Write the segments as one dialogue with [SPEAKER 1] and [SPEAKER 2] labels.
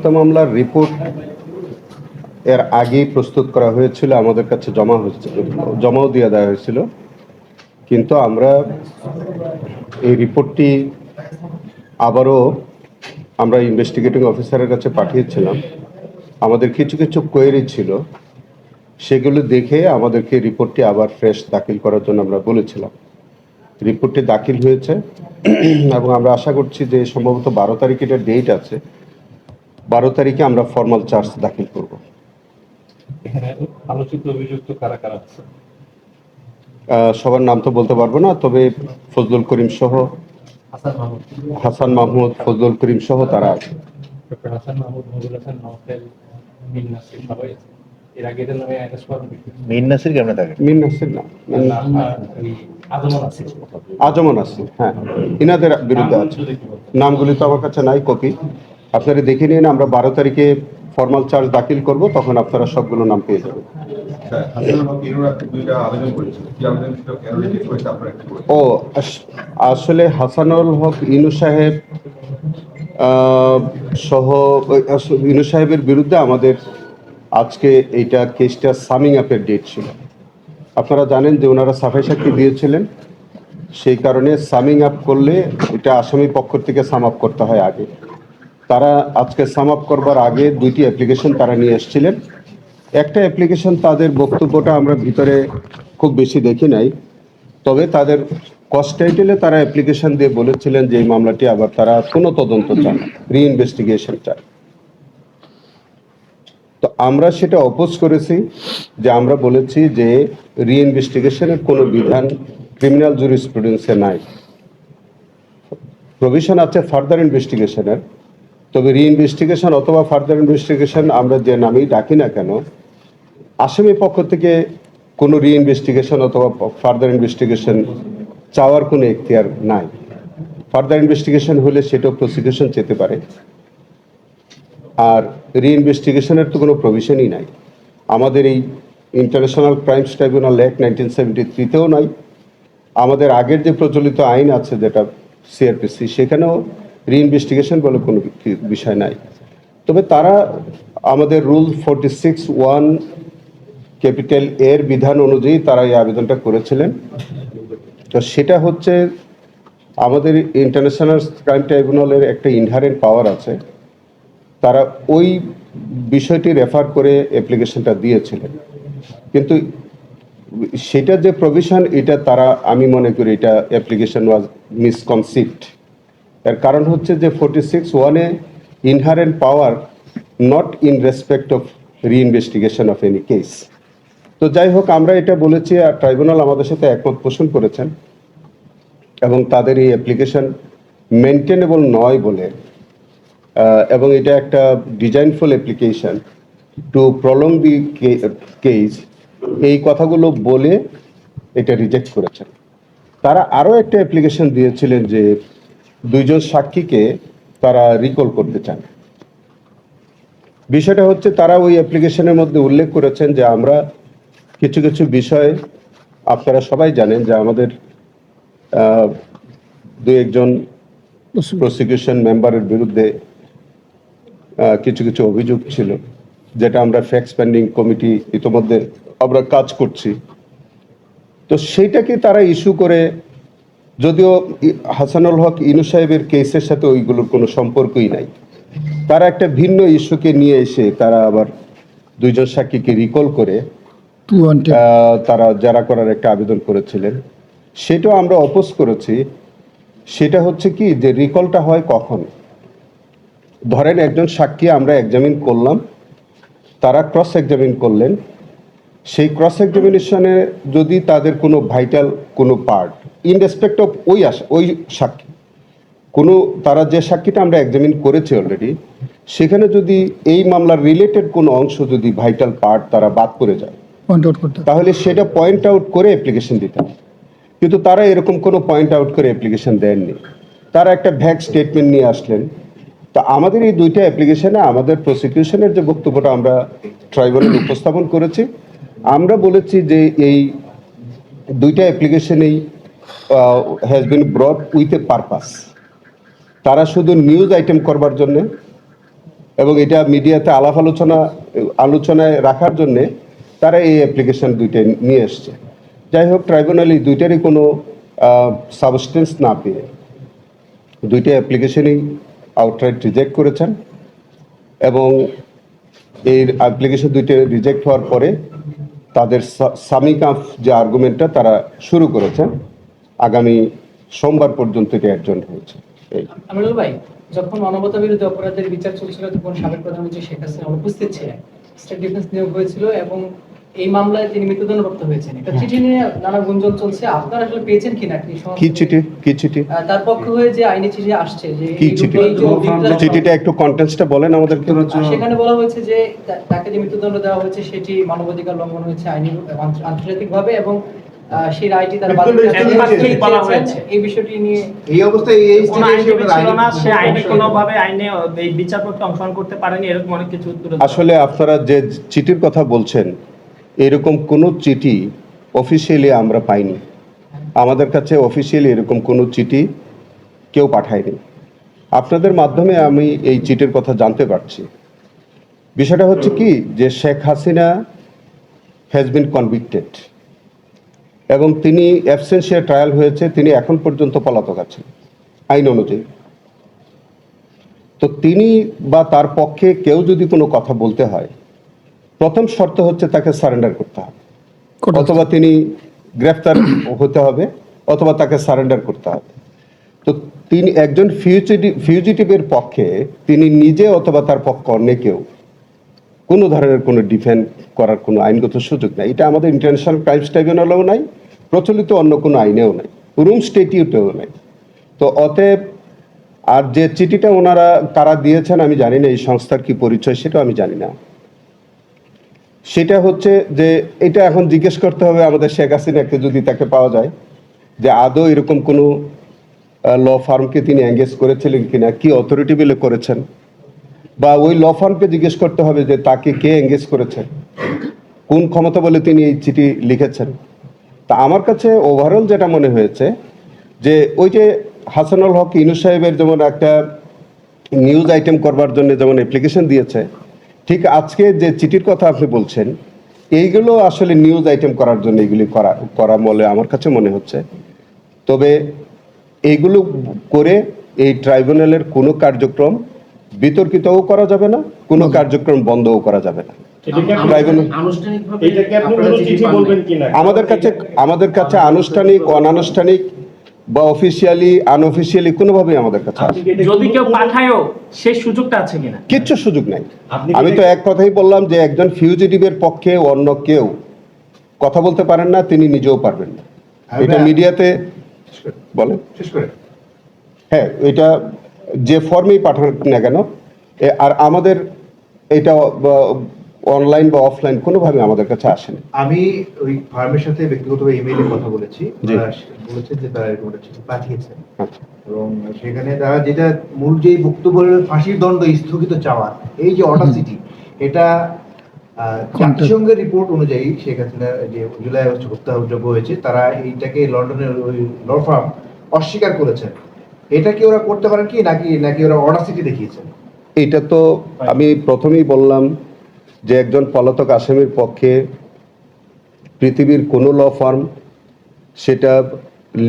[SPEAKER 1] হত্যা মামলার রিপোর্ট এর আগেই প্রস্তুত করা হয়েছিল, আমাদের কাছে জমাও দিয়ে দেওয়া হয়েছিল, কিন্তু আমরা এই রিপোর্টটি আবারও আমরা ইনভেস্টিগেটিং অফিসারের কাছে পাঠিয়েছিলাম। আমাদের কিছু কিছু কোয়েরি ছিল, সেগুলো দেখে আমাদেরকে রিপোর্টটি আবার ফ্রেশ দাখিল করার জন্য আমরা বলেছিলাম। রিপোর্টটি দাখিল হয়েছে এবং আমরা আশা করছি যে সম্ভবত 12 তারিখে এটা ডেট আছে, 12 তারিখে আমরা ফর্মাল চার্জ দাখিল করব।
[SPEAKER 2] এখানে আলোচিত অভিযুক্ত কারা কারা আছে?
[SPEAKER 1] সবার নাম তো বলতে পারবো না, তবে ফজলুল করিম সহ, হাসান মাহমুদ, ফজলুল করিম সহ তারা আছে।
[SPEAKER 2] ডক্টর হাসান মাহমুদ, মহিবুল হাসান, নওফেল, মিন নাসির সবাই আছে। এর আগে এদের নামে অ্যারেস্ট করা হয়েছে।
[SPEAKER 3] মিন নাসির কেমন থাকে?
[SPEAKER 1] মিন নাসির না,
[SPEAKER 2] আজমান আছে।
[SPEAKER 1] আজমন আছে, হ্যাঁ, ইনাদের বিরুদ্ধে আছে। নামগুলি তো আমার কাছে নাই, কপি আপনারা দেখে নিন। আমরা 12 তারিখে ফর্মাল চার্জ দাখিল করব, তখন আপনারা সবগুলো নাম পেয়ে যাবেন। ও আসলে হাসানুল হক ইনু সাহেব সহ ইনু সাহেবের বিরুদ্ধে আমাদের আজকে এইটা কেসটা সামিং আপের ডেট ছিল। আপনারা জানেন যে ওনারা সাফাই সাক্ষী দিয়েছিলেন, সেই কারণে সামিং আপ করলে এটা আসামি পক্ষ থেকে সাম আপ করতে হয় আগে। তারা আজকে সাম আপ করবার আগে 2টি অ্যাপ্লিকেশন তারা নিয়ে এসেছিলেন। একটা অ্যাপ্লিকেশন তাদের বক্তব্যটা আমরা ভিতরে খুব বেশি দেখি নাই, তবে তাদের কস্ট টাইটেলে তারা অ্যাপ্লিকেশন দিয়ে বলেছিলেন যে এই মামলাটি আবার তারা কোনো তদন্ত চান, রিইনভেস্টিগেশন চান। তো আমরা সেটা অপোজ করেছি, যে আমরা বলেছি যে রিইনভেস্টিগেশনের কোনো বিধান ক্রিমিনাল জুরিসপ্রুডেন্সে নাই। প্রভিশন আছে ফার্দার ইনভেস্টিগেশনের, তবে রিইনভেস্টিগেশন অথবা ফার্দার ইনভেস্টিগেশন আমরা যে নামেই ডাকি না কেন, আসামি পক্ষ থেকে কোনো রিইনভেস্টিগেশন অথবা ফার্দার ইনভেস্টিগেশন চাওয়ার কোনো এখতিয়ার নাই। ফার্দার ইনভেস্টিগেশন হলে সেটাও প্রসিকিউশন যেতে পারে, আর রিইনভেস্টিগেশনের তো কোনো প্রভিশনই নাই। আমাদের এই ইন্টারন্যাশনাল ক্রাইমস ট্রাইব্যুনাল অ্যাক্ট 1973-তেও নাই, আমাদের আগের যে প্রচলিত আইন আছে যেটা সিআরপিসি, সেখানেও রিইনভেস্টিগেশন বলে কোনো বিষয় নাই। তবে তারা আমাদের রুল 46(1) ক্যাপিটাল এর বিধান অনুযায়ী তারা এই আবেদনটা করেছিলেন। তো সেটা হচ্ছে আমাদের ইন্টারন্যাশনাল ক্রাইম ট্রাইব্যুনালের একটা ইনহারেন্ট পাওয়ার আছে, তারা ওই বিষয়টি রেফার করে অ্যাপ্লিকেশনটা দিয়েছিলেন, কিন্তু সেটা যে প্রভিশন এটা তারা, আমি মনে করি এটা অ্যাপ্লিকেশন ওয়াজ মিসকনসিপ্ট। এর কারণ হচ্ছে যে 46(1)-এ inherent power not in respect of reinvestigation of any case. তো যাই হোক, আমরা এটা বলেছি আর ট্রাইব্যুনাল আমাদের সাথে একমত পোষণ করেছেন এবং তাদের এই অ্যাপ্লিকেশন মেনটেনেবল নয় বলে, এবং এটা একটা designful application to prolong the case, এই কথাগুলো বলে এটা রিজেক্ট করেছেন। তারা আরও একটা অ্যাপ্লিকেশন দিয়েছিলেন যে 2 জন সাক্ষীকে তারা রিকল করতে চান। বিষয়টা হচ্ছে তারা ওই অ্যাপ্লিকেশনের মধ্যে উল্লেখ করেছেন যে আমরা কিছু কিছু বিষয়, আপনারা সবাই জানেন যে আমাদের 2-1 জন প্রসিকিউশন মেম্বারের বিরুদ্ধে কিছু কিছু অভিযোগ ছিল, যেটা আমরা ফ্যাক্ট পেন্ডিং কমিটি ইতোমধ্যে আমরা কাজ করছি। তো সেইটাকে তারা ইস্যু করে, যদিও হাসানুল হক ইনু সাহেবের কেসের সাথে ওইগুলোর কোনো সম্পর্কই নাই, তারা একটা ভিন্ন ইস্যুকে নিয়ে এসে তারা আবার 2 জন সাক্ষীকে রিকল করে তারা জেরা করার একটা আবেদন করেছিলেন। সেটাও আমরা অপোজ করেছি। সেটা হচ্ছে কি, যে রিকলটা হয় কখন? ধরেন একজন সাক্ষী আমরা এক্সামিন করলাম, তারা ক্রস এক্সামিন করলেন, সেই ক্রস এক্সামিনেশনে যদি তাদের কোনো ভাইটাল কোনো পার্ট ইন রেসপেক্ট অফ ওই সাক্ষী, কোনো তারা যে সাক্ষীটা আমরা এক্সামিন করেছি অলরেডি, সেখানে যদি এই মামলার রিলেটেড কোনো অংশ যদি ভাইটাল পার্ট তারা বাদ করে যায়, তাহলে সেটা পয়েন্ট আউট করে অ্যাপ্লিকেশন দিতে হবে। কিন্তু তারা এরকম কোনো পয়েন্ট আউট করে অ্যাপ্লিকেশন দেননি, তারা একটা ভ্যাগ স্টেটমেন্ট নিয়ে আসলেন। তা আমাদের এই 2টা অ্যাপ্লিকেশনে আমাদের প্রসিকিউশনের যে বক্তব্যটা আমরা ট্রাইব্যুনালে উপস্থাপন করেছি, আমরা বলেছি যে এই 2টা অ্যাপ্লিকেশনেই has been brought with a purpose. তারা শুধু নিউজ আইটেম করবার জন্যে এবং এটা মিডিয়াতে আলোচনায় রাখার জন্যে তারা এই অ্যাপ্লিকেশন দুইটা নিয়ে এসছে। যাই হোক, ট্রাইব্যুনাল এই দুইটারই কোনো সাবস্টেন্স না পেয়ে দুইটা অ্যাপ্লিকেশনই আউটরাইট রিজেক্ট করেছেন এবং এই অ্যাপ্লিকেশন দুইটা রিজেক্ট হওয়ার পরে তাদের সামিং অফ যে আর্গুমেন্টটা তারা শুরু করেছেন, আগামী সোমবার পর্যন্ত এটা অ্যাডজন্ট হয়েছে। এই
[SPEAKER 3] আমিনুল ভাই, যখন মানবতা বিরোধী অপরাধের বিচার চলছিল তখন সাবেক প্রধানমন্ত্রী শেখ হাসিনা উপস্থিত ছিলেন, স্টেট ডিফেন্স নিয়োগ হয়েছিল এবং এই মামলায় তিনি মৃত্যুদণ্ডপ্রাপ্ত হয়েছেন। এটা চিঠি নিয়ে নানা গুঞ্জন চলছে, আপনারা আসলে পেয়েছেন কিনা?
[SPEAKER 1] কি চিঠি?
[SPEAKER 3] তার পক্ষ হয়ে যে আইনি চিঠি আসছে যে
[SPEAKER 1] কি চিঠি? চিঠিটা একটু কন্টেন্টসটা বলেন আমাদেরকে।
[SPEAKER 3] সেখানে বলা হয়েছে যে তাকে যে মৃত্যুদণ্ড দেওয়া হয়েছে সেটি মানবাধিকার লঙ্ঘন হয়েছে আইনি আন্তর্জাতিকভাবে, এবং সেই রায়টি তারা বাতিল করেছে। এই বিষয়টি নিয়ে
[SPEAKER 4] এই অবস্থায় এই
[SPEAKER 5] কোনো আইনজীবী ছিল না, সে আইনে কোনোভাবে এই বিচারপক্ষে অংশগ্রহণ করতে পারেনি, এরকম অনেক কিছু উত্তর।
[SPEAKER 1] আসলে আপনারা যে চিঠির কথা বলছেন, এরকম কোনো চিঠি অফিসিয়ালি আমরা পাইনি। আমাদের কাছে অফিসিয়ালি এরকম কোনো চিঠি কেউ পাঠায়নি। আপনাদের মাধ্যমে আমি এই চিঠির কথা জানতে পারছি। বিষয়টা হচ্ছে কি, যে Sheikh Hasina has been convicted এবং তিনি অ্যাবসেন্সিয়া ট্রায়াল হয়েছে, তিনি এখন পর্যন্ত পলাতক আছেন আইন অনুযায়ী। তো তিনি বা তার পক্ষে কেউ যদি কোনো কথা বলতে হয়, প্রথম শর্ত হচ্ছে তাকে সারেন্ডার করতে হবে, অথবা তিনি গ্রেফতার হতে হবে, অথবা তাকে সারেন্ডার করতে হবে। তো তিনি একজন ফিউজিটিভের পক্ষে তিনি নিজে অথবা তার পক্ষে অন্য কেউ কোনো ধরনের কোনো ডিফেন্ড করার কোনো আইনগত সুযোগ নাই। এটা আমাদের ইন্টারন্যাশনাল ক্রাইমস ট্রাইব্যুনালেও নাই, প্রচলিত অন্য কোনো আইনেও নাই, রুম স্টেটিউটেও নাই। তো অতএব আর যে চিঠিটা ওনারা কারা দিয়েছেন আমি জানি না, এই সংস্থার কি পরিচয় সেটাও আমি জানি না। সেটা হচ্ছে যে এটা এখন জিজ্ঞেস করতে হবে আমাদের শেখ হাসিনাকে, যদি তাকে পাওয়া যায়, যে আদৌ এরকম কোনো ল ফার্মকে তিনি এঙ্গেজ করেছিলেন কিনা, কি অথরিটি বিলে করেছেন, বা ওই ল ফার্মকে জিজ্ঞেস করতে হবে যে তাকে কে এঙ্গেজ করেছেন, কোন ক্ষমতা বলে তিনি এই চিঠি লিখেছেন। তা আমার কাছে ওভারঅল যেটা মনে হয়েছে যে ওই যে হাসানুল হক ইনু সাহেবের যেমন একটা নিউজ আইটেম করবার জন্য যেমন অ্যাপ্লিকেশন দিয়েছে, ঠিক আজকে যে চিঠির কথা আপনি বলছেন, এইগুলো আসলে নিউজ আইটেম করার জন্য এগুলি করা বলে আমার কাছে মনে হচ্ছে। তবে এইগুলো করে এই ট্রাইব্যুনালের কোনো কার্যক্রম বিতর্কিতও করা যাবে না, কোনো কার্যক্রম বন্ধও করা যাবে না। আমাদের কাছে আনুষ্ঠানিক, অনানুষ্ঠানিক বা অফিসিয়ালি, আনঅফিসিয়ালি কোনোভাবেই আমাদের কাছে আছে।
[SPEAKER 5] যদি কেউ পাঠায়ও সেই সুযোগটা আছে কিনা?
[SPEAKER 1] কিচ্ছু সুযোগ নাই। আমি তো এক কথাই বললাম যে একজন ফিউজিটিভের পক্ষে অন্য কেউ কথা বলতে পারেন না, তিনি নিজেও পারবেন না। এটা মিডিয়াতে বলেন, হ্যাঁ, এটা যে ফর্মেই পাঠান না কেন, আর আমাদের এটা অনলাইন বা অফলাইন কোনোভাবে আমাদের কাছে আসেনি।
[SPEAKER 4] আমি ওই ফার্মের সাথে ব্যক্তিগতভাবে ইমেইলে কথা বলেছি, বলেছে যে তারা এরকম একটা চিঠি পাঠিয়েছে এবং সেখানে তারা যেটা মূল যে বক্তব্য ফাঁসির দণ্ড স্থগিত চাওয়া, এই যে অডাসিটি, এটা জাতিসংঘের রিপোর্ট অনুযায়ী শেখ হাসিনা যে জুলাই আগস্ট হত্যাযোগ্য হয়েছে, তারা এইটাকে লন্ডনের ওই ল ফার্ম অস্বীকার করেছেন। এটা কি ওরা করতে পারেন কি, নাকি ওরা অডাসিটি দেখিয়েছেন?
[SPEAKER 1] এটা তো আমি প্রথমেই বললাম যে একজন পলাতক আসামির পক্ষে পৃথিবীর কোনো ল ফার্ম সেটা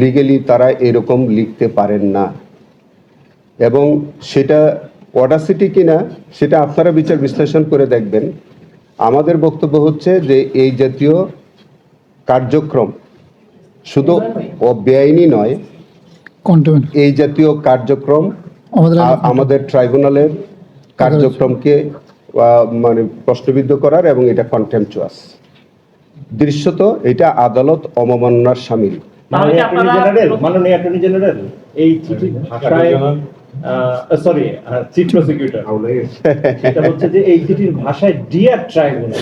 [SPEAKER 1] লিগেলি তারা এরকম লিখতে পারেন না, এবং সেটা অডাসিটি কিনা সেটা আপনারা বিচার বিশ্লেষণ করে দেখবেন। আমাদের বক্তব্য হচ্ছে যে এই জাতীয় কার্যক্রম শুধু বেআইনি নয়, এই জাতীয় কার্যক্রম আমাদের ট্রাইব্যুনালের কার্যক্রমকে মানে প্রশ্নবিদ্ধ করার, এবং এটা কন্টেম্পচুয়াস। দৃশ্যত এটা আদালত অবমাননার শামিল।
[SPEAKER 6] মাননীয় অ্যাটর্নি জেনারেল, এই চিঠি ভাষায় চিফ প্রসিকিউটর, এটা হচ্ছে যে এই চিঠির ভাষায় ডিয়ার ট্রাইব্যুনাল,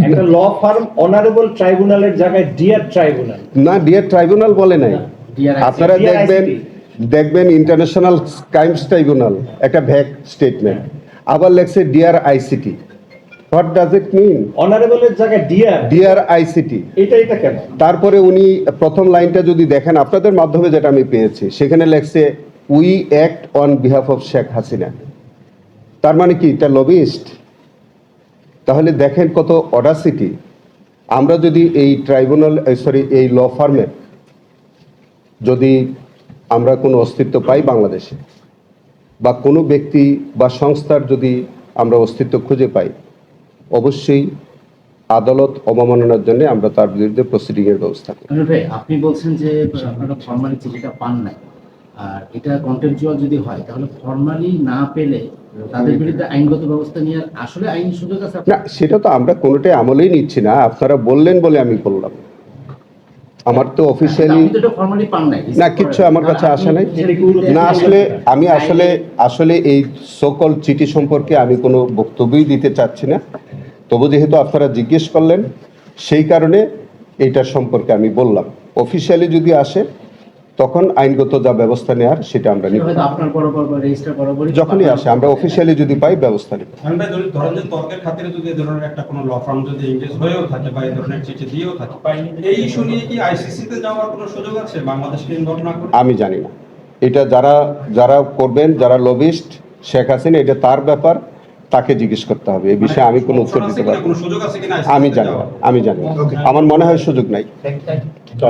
[SPEAKER 6] একটা ল ফার্ম অনারেবল ট্রাইব্যুনালের জায়গায় ডিয়ার ট্রাইব্যুনাল।
[SPEAKER 1] না, ডিয়ার ট্রাইব্যুনাল বলে নাই। আপনারা দেখবেন ইন্টারন্যাশনাল ক্রাইমস ট্রাইব্যুনাল একটা ভ্যাগ স্টেটমেন্ট, আবার লেখছে dear ICT. What does it mean?
[SPEAKER 6] অনারেবলের জায়গায়
[SPEAKER 1] ডিয়ার আইসিটি।
[SPEAKER 6] এটা কেন?
[SPEAKER 1] তারপরে উনি প্রথম লাইনটা যদি দেখেন, আপনাদের মাধ্যমে যেটা আমি পেয়েছি, সেখানে লেখছে we act on behalf of Sheikh Hasina. তার মানে কি এটা লবিস্ট? তাহলে দেখেন কত অডাসিটি। আমরা যদি এই ট্রাইব্যুনাল এই ল ফার্মের যদি আমরা কোনো অস্তিত্ব পাই বাংলাদেশে, বা কোনো ব্যক্তি বা সংস্থার যদি আমরা অস্তিত্ব খুঁজে পাই, অবশ্যই আদালত অবমাননার জন্য আমরা তার বিরুদ্ধে প্রসিডিংয়ের ব্যবস্থা করি।
[SPEAKER 7] আমির ভাই, আপনি বলছেন যে আপনারা ফর্মালি চিঠিটা পান নাই, আর এটা কন্টেনচুয়াল যদি হয় তাহলে ফর্মালি না পেলে তাদের বিরুদ্ধে আইনগত ব্যবস্থা নেওয়ার আসলে আইনি সুযোগ আছে
[SPEAKER 1] না, সেটা তো আমরা কোনোটাই আমলেই নিচ্ছি না, আপনারা বললেন বলে আমি বললাম। আমার তো অফিসিয়ালি
[SPEAKER 7] আপনি তো এটা ফর্মালি পান নাই
[SPEAKER 1] না, কিচ্ছু আমার কাছে আসে নাই। না, আমি আসলে এই সকল চিঠি সম্পর্কে আমি কোনো বক্তব্যই দিতে চাচ্ছি না। তবু যেহেতু আপনারা জিজ্ঞেস করলেন, সেই কারণে এইটার সম্পর্কে আমি বললাম। অফিসিয়ালি যদি আসে তখন আইনগত যা ব্যবস্থা নেওয়ার সেটা আমরা নিব।
[SPEAKER 7] হয়তো আপনার বরাবর বা রেজিস্টার বরাবর
[SPEAKER 1] যখনই আসে আমরা অফিসিয়ালি যদি পাই ব্যবস্থা নিব।
[SPEAKER 8] আমরা ধরেন যে তর্কের খাতিরে যদি এই ধরনের একটা কোনো ল ফার্ম যদি এঙ্গেজ হয়েও থাকে বা এই ধরনের চিঠি দিয়েও থাকে, এই ইস্যু নিয়ে কি আইসিসিতে যাওয়ার কোনো সুযোগ আছে বাংলাদেশকে ইনভলভ না করে?
[SPEAKER 1] আমি জানি না, এটা যারা করবেন, যারা লবিস্ট, শেখ হাসিনা, এটা তার ব্যাপার, তাকে জিজ্ঞেস করতে হবে। এই বিষয়ে আমি কোনো উত্তর দিতে পারবো না।
[SPEAKER 8] কোনো সুযোগ আছে কিনা
[SPEAKER 1] আমি জানি না, আমার মনে হয় সুযোগ নাই।
[SPEAKER 4] Thank you.